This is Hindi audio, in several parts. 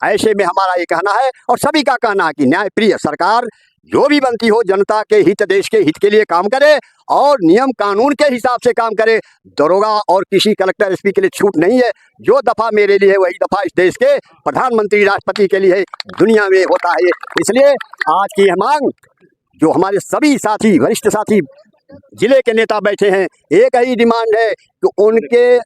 ऐसे में हमारा ये कहना है और सभी का कहना है कि न्याय प्रिय सरकार जो भी बनती हो जनता के हित, देश के हित के लिए काम करे और नियम कानून के हिसाब से काम करे। दरोगा और किसी कलेक्टर एसपी के लिए छूट नहीं है। जो दफा मेरे लिए है वही दफा इस देश के प्रधानमंत्री राष्ट्रपति के लिए दुनिया में होता है। इसलिए आज की यह मांग जो हमारे सभी साथी, वरिष्ठ साथी, जिले के नेता बैठे हैं, एक ही डिमांड है कि उनके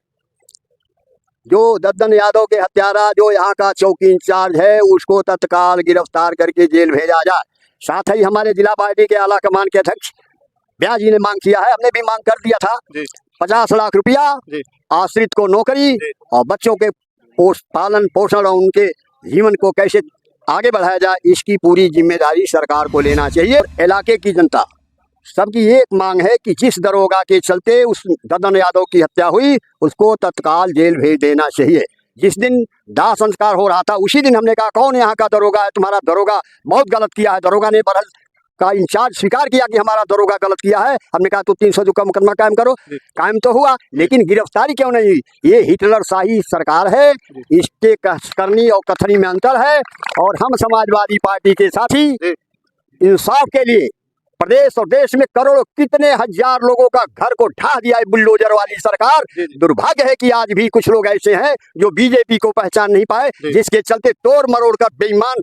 जो दद्दन यादव के हत्यारा जो यहाँ का चौकी इंचार्ज है उसको तत्काल गिरफ्तार करके जेल भेजा जाए। साथ ही हमारे जिला पार्टी के आला कमान के अध्यक्ष ब्याह जी ने मांग किया है, हमने भी मांग कर दिया था 50 लाख रुपया, आश्रित को नौकरी और बच्चों के पालन पोषण और उनके जीवन को कैसे आगे बढ़ाया जाए, इसकी पूरी जिम्मेदारी सरकार को लेना चाहिए। इलाके की जनता सबकी एक मांग है कि जिस दरोगा के चलते उस दद्दन यादव की हत्या हुई उसको तत्काल जेल भेज देना चाहिए। जिस दिन दाह संस्कार हो रहा था उसी दिन हमने कहा कौन यहाँ का दरोगा है, तुम्हारा दरोगा बहुत गलत किया है। दरोगा ने बरहल का इंचार्ज स्वीकार किया कि हमारा दरोगा गलत किया है। हमने कहा तो 300 का मुकदमा कायम करो। कायम तो हुआ लेकिन गिरफ्तारी क्यों नहीं हुई? ये हिटलर शाही सरकार है, इसके करनी और कथनी में अंतर है। और हम समाजवादी पार्टी के साथी इंसाफ के लिए प्रदेश और देश में करोड़ों कितने हजार लोगों का घर को ढा दिया है बुलडोजर वाली सरकार। दुर्भाग्य है कि आज भी कुछ लोग ऐसे हैं जो बीजेपी को पहचान नहीं पाए, जिसके चलते तोड़ मरोड़ कर बेईमान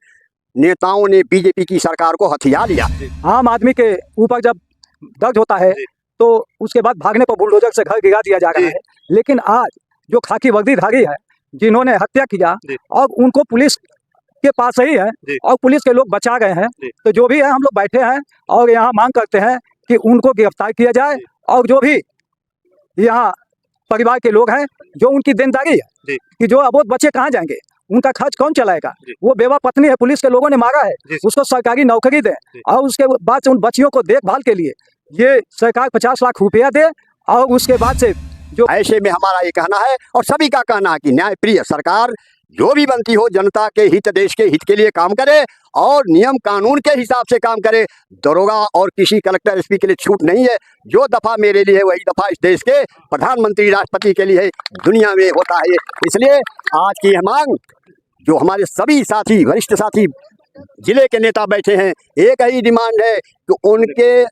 नेताओं ने बीजेपी की सरकार को हथिया लिया। आम आदमी के ऊपर जब दर्द होता है तो उसके बाद भागने पर बुलडोजर से घर गिरा दिया जा रहा है। लेकिन आज जो खाकी वर्दीधारी है जिन्होंने हत्या किया और उनको पुलिस के पास ही है और पुलिस के लोग बचा गए हैं, तो जो भी है हम लोग बैठे हैं और यहाँ मांग करते हैं कि उनको गिरफ्तार किया जाए। और जो भी यहाँ परिवार के लोग हैं जो उनकी देनदारी है कि जो अबोध बच्चे कहाँ जाएंगे, उनका खर्च कौन चलाएगा। वो बेवा पत्नी है, पुलिस के लोगों ने मारा है, उसको सरकारी नौकरी दे और उसके बाद से उन बच्चियों को देखभाल के लिए ये सरकार 50 लाख रुपया दे। और उसके बाद से जो ऐसे में हमारा ये कहना है और सभी का कहना है कि न्याय प्रिय सरकार जो भी बनती हो जनता के हित, देश के हित के लिए काम करे और नियम कानून के हिसाब से काम करे। दरोगा और किसी कलेक्टर एसपी के लिए छूट नहीं है। जो दफा मेरे लिए है वही दफा इस देश के प्रधानमंत्री राष्ट्रपति के लिए दुनिया में होता है। इसलिए आज की यह मांग जो हमारे सभी साथी, वरिष्ठ साथी, जिले के नेता बैठे हैं, एक ही डिमांड है कि उनके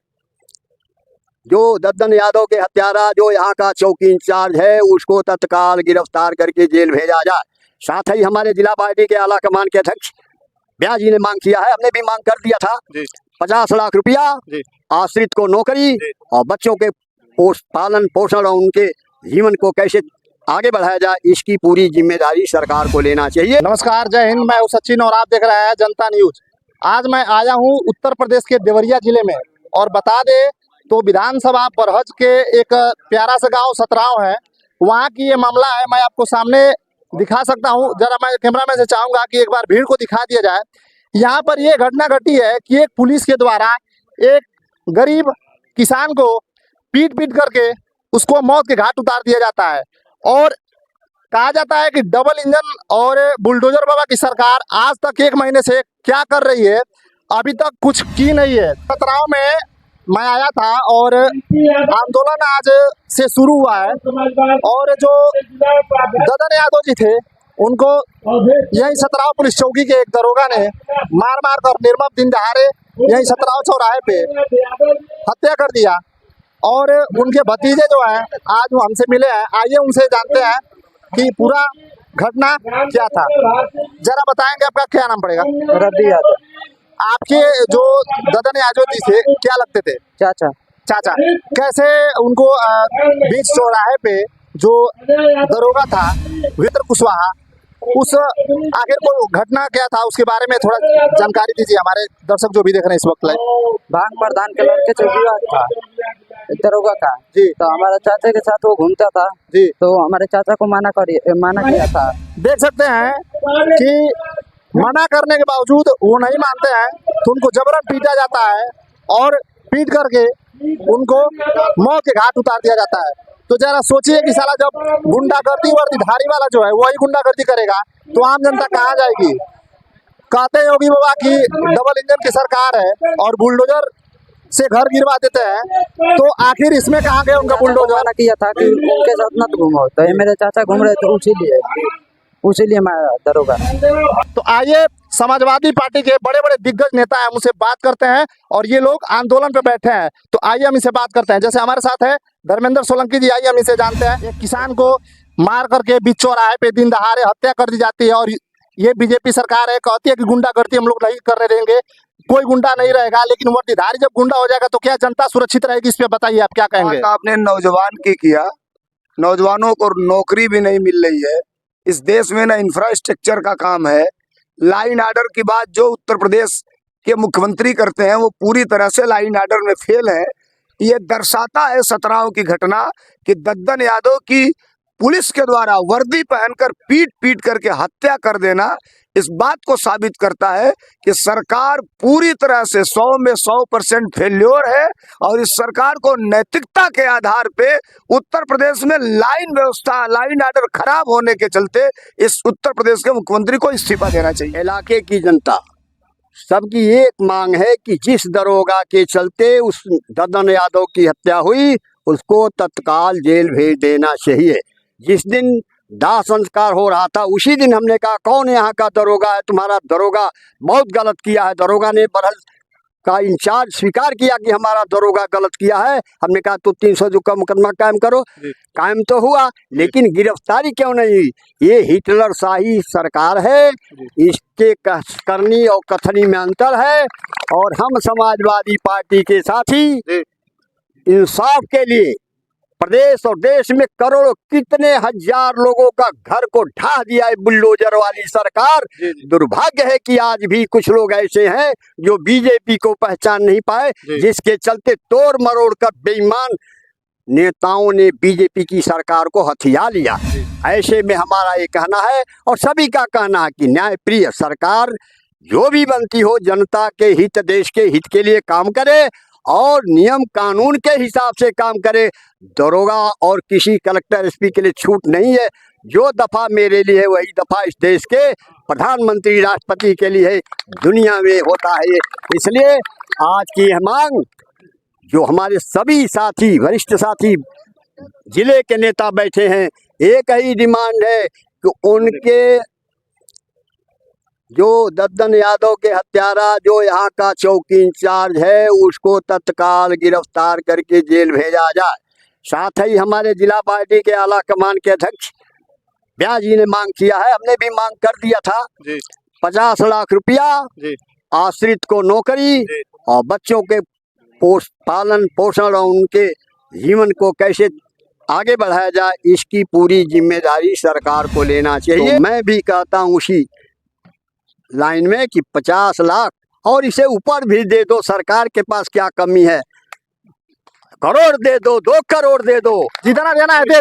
जो दद्दन यादव के हत्यारा जो यहाँ का चौकी इंचार्ज है उसको तत्काल गिरफ्तार करके जेल भेजा जाए। साथ ही हमारे जिला पार्टी के आला कमान के अध्यक्ष ब्याह जी ने मांग किया है, हमने भी मांग कर दिया था 50 लाख रुपया, आश्रित को नौकरी और बच्चों के पालन पोषण और उनके जीवन को कैसे आगे बढ़ाया जाए, इसकी पूरी जिम्मेदारी सरकार को लेना चाहिए। नमस्कार, जय हिंद। मैं सचिन और आप देख रहे हैं जनता न्यूज। आज मैं आया हूं उत्तर प्रदेश के देवरिया जिले में और बता दे तो विधानसभा बरहज के एक प्यारा सा गांव सतराव है, वहां की ये मामला है। मैं आपको सामने दिखा सकता हूं, जरा मैं कैमरामैन से चाहूंगा कि एक बार भीड़ को दिखा दिया जाए। यहाँ पर ये घटना घटी है कि एक पुलिस के द्वारा एक गरीब किसान को पीट करके उसको मौत के घाट उतार दिया जाता है। और कहा जाता है कि डबल इंजन और बुलडोजर बाबा की सरकार आज तक 1 महीने से क्या कर रही है, अभी तक कुछ की नहीं है। सतराव में मैं आया था और आंदोलन आज से शुरू हुआ है और जो दद्दन यादव जी थे उनको यही सतराव पुलिस चौकी के एक दरोगा ने मार कर निर्मम दिन दहाड़े यही सतराव चौराहे पे हत्या कर दिया। और उनके भतीजे जो हैं आज वो हमसे मिले हैं, आइए उनसे जानते हैं कि पूरा घटना क्या था। जरा बताएंगे आपका क्या नाम पड़ेगा? रद्दी यादव। आपके जो दद्दन यादव जी थे क्या लगते थे? चाचा। चाचा। कैसे उनको बीच चौराहे पे जो दरोगा था वीरेंद्र कुशवाहा, उस आखिर को घटना क्या था उसके बारे में थोड़ा जानकारी दीजिए हमारे दर्शक जो भी देख रहे हैं इस वक्त लाइव। भांग प्रधान के लड़के चौकीदार था दरोगा का जी, तो हमारे चाचा के साथ वो घूमता था जी, तो हमारे चाचा को माना किया था। देख सकते हैं कि मना करने के बावजूद वो नहीं मानते हैं तो उनको जबरन पीटा जाता है और पीट करके उनको मौत के घाट उतार दिया जाता है। तो जरा सोचिए कि साला जब गुंडागर्दी वर्दीधारी वाला जो है वही गुंडागर्दी करेगा तो आम जनता कहाँ जाएगी। कहते योगी बाबा की डबल इंजन की सरकार है और बुलडोजर से घर गिरवा देते हैं, तो आखिर इसमें कहाँ गए उनका बुलडोजर? किया था कि उनके साथ मत घूमो, तो ये मेरे चाचा घूम रहे थे इसीलिए। इसीलिए मैं दरोगा। तो आइए समाजवादी पार्टी के बड़े बड़े दिग्गज नेता हैं, उनसे बात करते हैं और ये लोग आंदोलन पे बैठे हैं। तो आइए हम इनसे बात करते हैं। जैसे हमारे साथ है धर्मेंद्र सोलंकी जी, आइए हम इसे जानते हैं। एक किसान को मार करके बीच चौराहे पे दिन दहाड़े हत्या कर दी जाती है और ये बीजेपी सरकार है, कहती है कि गुंडागर्दी हम लोग नहीं करने देंगे, कोई गुंडा नहीं रहेगा। लेकिन वर्दीधारी जब गुंडा हो जाएगा तो क्या जनता सुरक्षित रहेगी? इस पे बताइए, आप क्या कहेंगे? बात आपने नौजवान की किया, नौजवानों को नौकरी भी नहीं मिल रही है। इस देश में ना इंफ्रास्ट्रक्चर का काम है। लाइन ऑर्डर की बात जो उत्तर प्रदेश के मुख्यमंत्री करते हैं वो पूरी तरह से लाइन ऑर्डर में फेल है। ये दर्शाता है 17 की घटना कि दद्दन यादव की पुलिस के द्वारा वर्दी पहनकर पीट पीट करके हत्या कर देना इस बात को साबित करता है कि सरकार पूरी तरह से 100 में 100% फेल्योर है। और इस सरकार को नैतिकता के आधार पे उत्तर प्रदेश में लाइन व्यवस्था, लाइन ऑर्डर खराब होने के चलते इस उत्तर प्रदेश के मुख्यमंत्री को इस्तीफा देना चाहिए। इलाके की जनता सबकी एक मांग है कि जिस दरोगा के चलते उस दद्दन यादव की हत्या हुई उसको तत्काल जेल भेज देना चाहिए। जिस दिन दाह संस्कार हो रहा था उसी दिन हमने कहा कौन यहाँ का दरोगा है, तुम्हारा दरोगा बहुत गलत किया है। दरोगा ने बरहल का इंचार्ज स्वीकार किया कि हमारा दरोगा गलत किया है। हमने कहा तो 302 का मुकदमा कायम करो। कायम तो हुआ लेकिन गिरफ्तारी क्यों नहीं हुई? ये हिटलर शाही सरकार है, इसके करनी और कथनी में अंतर है। और हम समाजवादी पार्टी के साथी इंसाफ के लिए प्रदेश और देश में करोड़ों कितने हजार लोगों का घर को ढा दिया है बुलडोजर वाली सरकार। दुर्भाग्य है कि आज भी कुछ लोग ऐसे हैं जो बीजेपी को पहचान नहीं पाए, जिसके चलते तोड़ मरोड़ कर बेईमान नेताओं ने बीजेपी की सरकार को हथिया लिया। ऐसे में हमारा ये कहना है और सभी का कहना है कि न्यायप्रिय सरकार जो भी बनती हो जनता के हित, देश के हित के लिए काम करे और नियम कानून के हिसाब से काम करे। दरोगा और किसी कलेक्टर एसपी के लिए छूट नहीं है। जो दफा मेरे लिए है वही दफा इस देश के प्रधानमंत्री राष्ट्रपति के लिए है, दुनिया में होता है। इसलिए आज की यह मांग जो हमारे सभी साथी, वरिष्ठ साथी, जिले के नेता बैठे हैं, एक ही डिमांड है कि उनके जो दद्दन यादव के हत्यारा जो यहाँ का चौकी इंचार्ज है उसको तत्काल गिरफ्तार करके जेल भेजा जाए। साथ ही हमारे जिला पार्टी के आला कमान के अध्यक्ष ब्याह जी ने मांग किया है, हमने भी मांग कर दिया था 50 लाख रुपया, आश्रित को नौकरी और बच्चों के पालन पोषण और उनके जीवन को कैसे आगे बढ़ाया जाए, इसकी पूरी जिम्मेदारी सरकार को लेना चाहिए। तो मैं भी कहता हूँ उसी लाइन में कि 50 लाख और इसे ऊपर भी दे दो, सरकार के पास क्या कमी है, करोड़ दे दो, 2 करोड़ दे दो, जितना देना है दे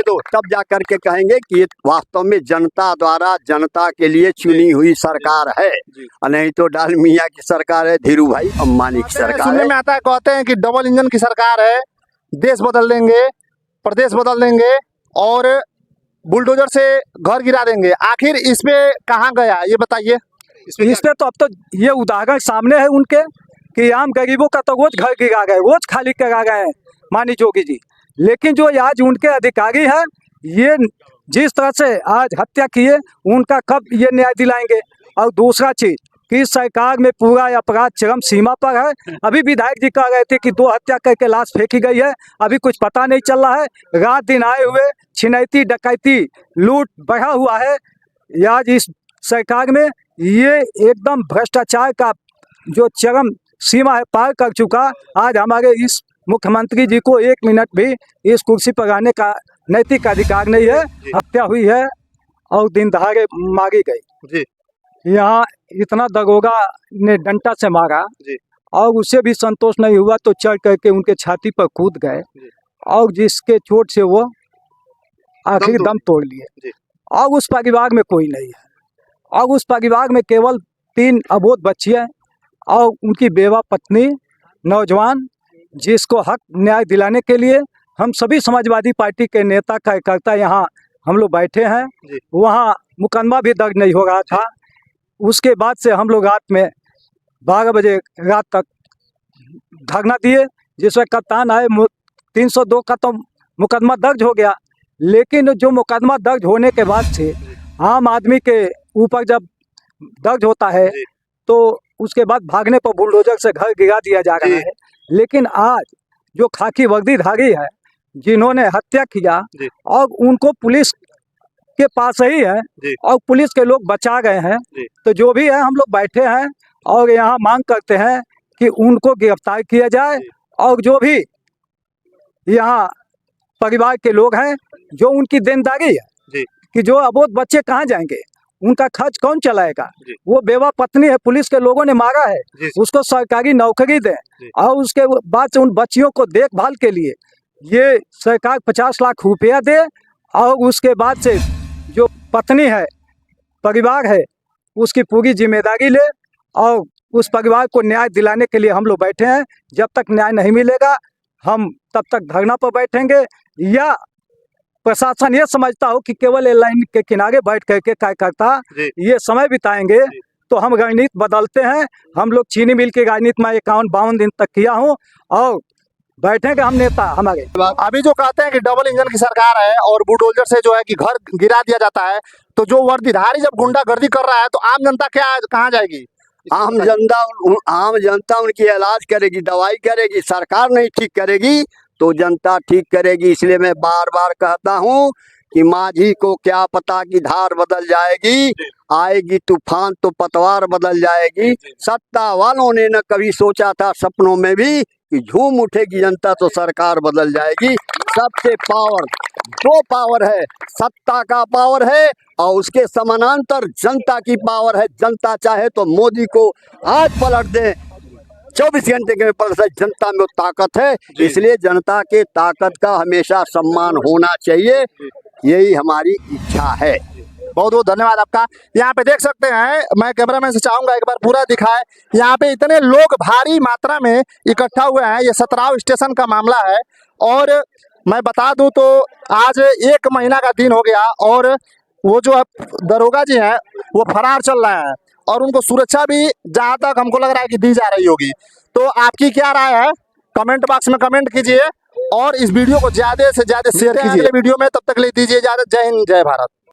दो, तब जा करके कहेंगे कि ये वास्तव में जनता द्वारा जनता के लिए चुनी हुई सरकार है। नहीं तो डालमिया की सरकार है, धीरू भाई अंबानी की सरकार सुनने है। में आता है, कहते हैं कि डबल इंजन की सरकार है, देश बदल देंगे, प्रदेश बदल देंगे और बुलडोजर से घर गिरा देंगे। आखिर इस पे कहाँ गया ये बताइए। इस पे तो अब तो ये उदाहरण सामने है उनके कि आम गरीबों का तो रोज घर गिरा गए, रोज खाली करा गए हैं मानी जोगी जी। लेकिन जो आज उनके अधिकारी हैं ये जिस तरह से आज हत्या किए उनका कब ये न्याय दिलाएंगे? और दूसरा चीज कि सरकार में पूरा अपराध चरम सीमा पर है। अभी विधायक जी कह रहे थे कि 2 हत्या करके लाश फेंकी गई है, अभी कुछ पता नहीं चल रहा है। रात दिन आए हुए छिनैती, डकैती, लूट बढ़ा हुआ है। आज इस सरकार में ये एकदम भ्रष्टाचार का जो चरम सीमा है पार कर चुका। आज हमारे इस मुख्यमंत्री जी को 1 मिनट भी इस कुर्सी पर रहने का नैतिक अधिकार नहीं है। हत्या हुई है और दिन दहाड़े मारी गई। यहाँ इतना दरोगा ने डंडा से मारा और उससे भी संतोष नहीं हुआ तो चढ़ करके उनके छाती पर कूद गए और जिसके चोट से वो आखिर दम तोड़ लिए। और उस परिवार में कोई नहीं है और उस परिवार में केवल 3 अबोध बच्चियाँ और उनकी बेवा पत्नी नौजवान, जिसको हक न्याय दिलाने के लिए हम सभी समाजवादी पार्टी के नेता कार्यकर्ता यहाँ हम लोग बैठे हैं। वहाँ मुकदमा भी दर्ज नहीं हो रहा था। उसके बाद से हम लोग रात में 12 बजे रात तक धरना दिए, जिसमें कप्तान आए। 302 का तो मुकदमा दर्ज हो गया, लेकिन जो मुकदमा दर्ज होने के बाद से आम आदमी के ऊपर जब दर्ज होता है तो उसके बाद भागने पर बुलडोजर से घर गिरा दिया जा रहा है। लेकिन आज जो खाकी वर्दीधारी है जिन्होंने हत्या किया और उनको पुलिस के पास ही है और पुलिस के लोग बचा गए हैं, तो जो भी है हम लोग बैठे हैं और यहाँ मांग करते हैं कि उनको गिरफ्तार किया जाए और जो भी यहाँ परिवार के लोग हैं जो उनकी देनदारी है कि जो अबोध बच्चे कहाँ जाएंगे, उनका खर्च कौन चलाएगा। वो बेवा पत्नी है, पुलिस के लोगों ने मारा है, उसको सरकारी नौकरी दें और उसके बाद से उन बच्चियों को देखभाल के लिए ये सरकार 50 लाख रुपया दे और उसके बाद से जो पत्नी है, परिवार है, उसकी पूरी जिम्मेदारी ले और उस परिवार को न्याय दिलाने के लिए हम लोग बैठे हैं। जब तक न्याय नहीं मिलेगा हम तब तक धरना पर बैठेंगे या प्रशासन ये समझता हो कि केवल लाइन के किनारे बैठ करके कार्यकर्ता ये समय बिताएंगे तो हम रणनीति बदलते हैं। हम लोग चीनी मिल की राजनीति में 51-52 दिन तक किया हूँ और बैठेंगे हम नेता हमारे। अभी जो कहते हैं कि डबल इंजन की सरकार है और बुलडोजर से जो है कि घर गिरा दिया जाता है, तो जो वर्दीधारी जब गुंडागर्दी कर रहा है तो आम जनता क्या कहाँ जाएगी? आम जनता उनकी इलाज करेगी, दवाई करेगी, सरकार नहीं ठीक करेगी तो जनता ठीक करेगी। इसलिए मैं बार बार कहता हूँ कि माझी को क्या पता कि धार बदल जाएगी, आएगी तूफान तो पतवार बदल जाएगी। सत्ता वालों ने न कभी सोचा था सपनों में भी कि झूम उठेगी जनता तो सरकार बदल जाएगी। सबसे दो पावर है, सत्ता का पावर है और उसके समानांतर जनता की पावर है। जनता चाहे तो मोदी को आज पलट दे, 24 घंटे के पलट से, जनता में ताकत है। इसलिए जनता के ताकत का हमेशा सम्मान होना चाहिए, यही हमारी इच्छा है। बहुत बहुत धन्यवाद आपका। यहाँ पे देख सकते हैं, मैं कैमरामैन से चाहूंगा एक बार पूरा दिखाए। यहाँ पे इतने लोग भारी मात्रा में इकट्ठा हुए हैं। ये सतराव स्टेशन का मामला है और मैं बता दूं तो आज 1 महीना का दिन हो गया और वो जो दरोगा जी हैं वो फरार चल रहे हैं और उनको सुरक्षा भी जहाँ तक हमको लग रहा है कि दी जा रही होगी। तो आपकी क्या राय है, कमेंट बॉक्स में कमेंट कीजिए और इस वीडियो को ज्यादा से ज्यादा शेयर कीजिए वीडियो में। तब तक ले दीजिए इजाजत। जय हिंद, जय भारत।